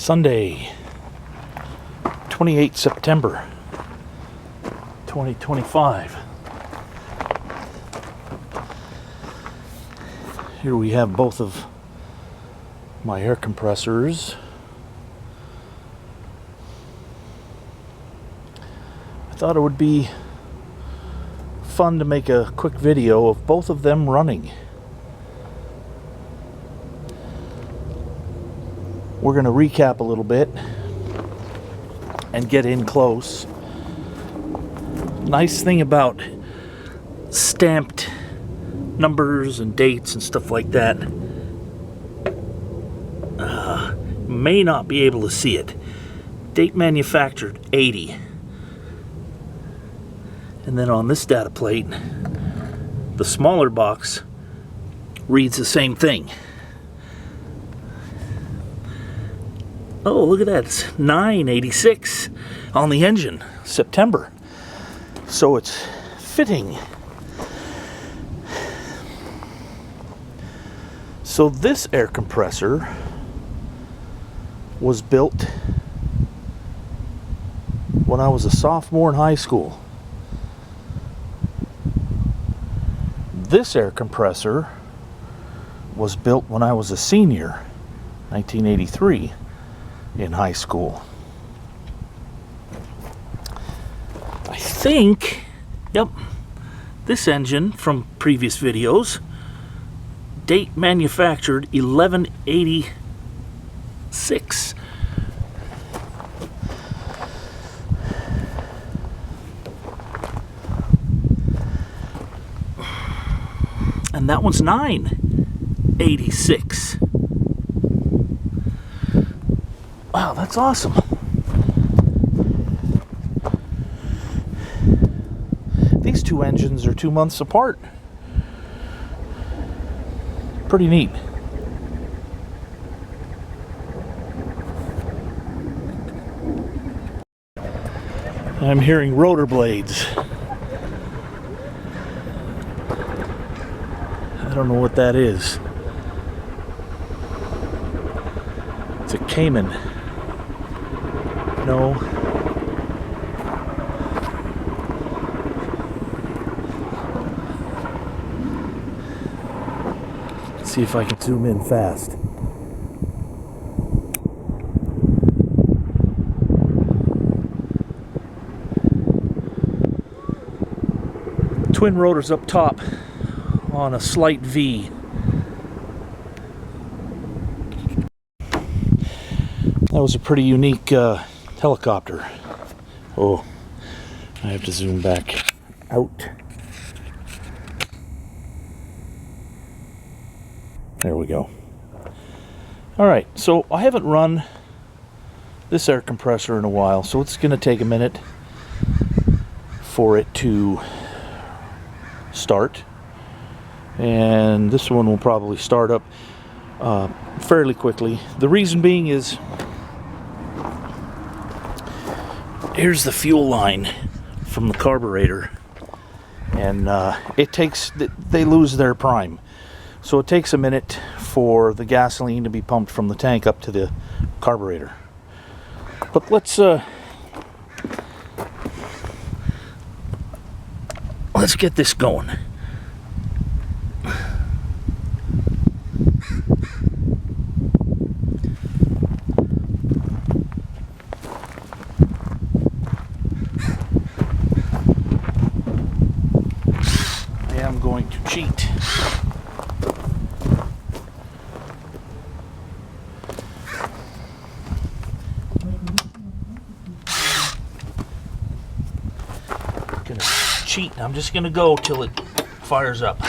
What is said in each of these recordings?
Sunday, 28 September 2025. Here we have both of my air compressors. I thought it would be fun to make a quick video of both of them running. We're going to recap a little bit and get in close. Nice thing about stamped numbers and dates and stuff like that, may not be able to see it. Date manufactured 80. And then on this data plate, the smaller box reads the same thing. Oh, look at that. It's 986 on the engine, September. So it's fitting. So this air compressor was built when I was a sophomore in high school. This air compressor was built when I was a senior, 1983. In high school. I think, yep, this engine from previous videos, date manufactured 1186. And that one's 986. Wow, that's awesome. These two engines are 2 months apart. Pretty neat. I'm hearing rotor blades. I don't know what that is. It's a Cayman. No. Let's see if I can zoom in fast. Twin rotors up top on a slight V. That was a pretty unique helicopter. Oh, I have to zoom back out. There we go. Alright, so I haven't run this air compressor in a while, so it's going to take a minute for it to start. And this one will probably start up fairly quickly. The reason being is here's the fuel line from the carburetor, and they lose their prime, so it takes a minute for the gasoline to be pumped from the tank up to the carburetor. But let's get this going. I'm going to cheat. I'm just gonna go till it fires up.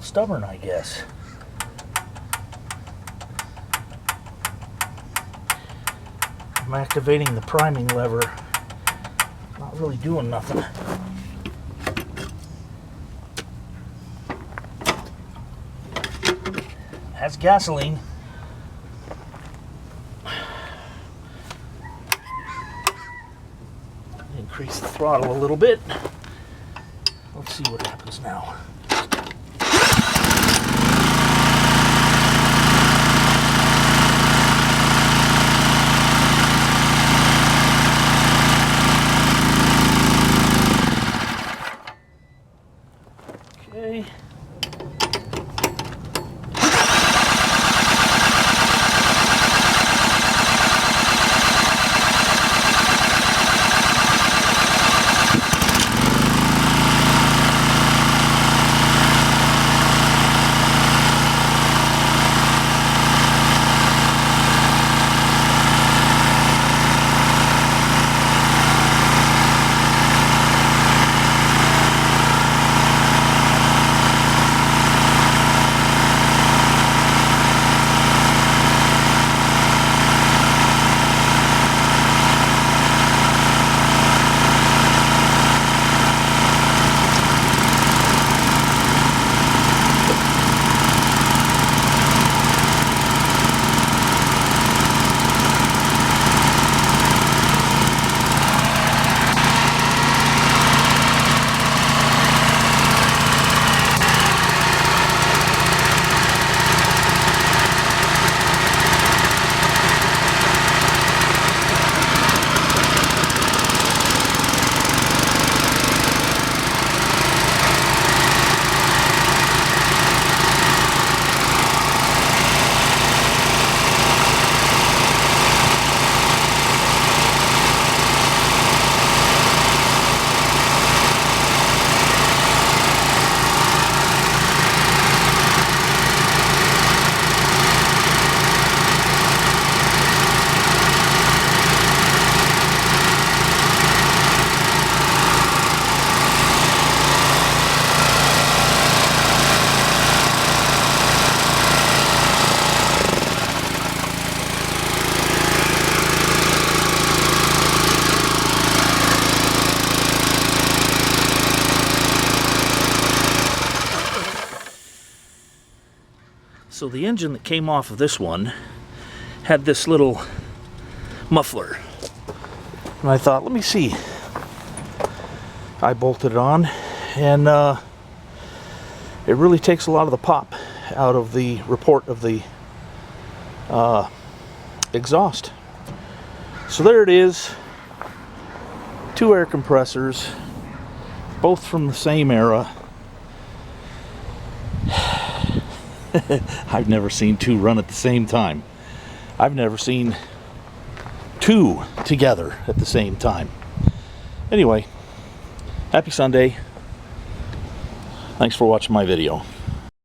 stubborn, I guess. I'm activating the priming lever. Not really doing nothing. That's gasoline. Increase the throttle a little bit. Let's see what happens now. Okay. So the engine that came off of this one had this little muffler. And I thought, let me see. I bolted it on, and it really takes a lot of the pop out of the report of the exhaust. So there it is. 2 air compressors, both from the same era. I've never seen 2 run at the same time. I've never seen 2 together at the same time. Anyway, happy Sunday. Thanks for watching my video.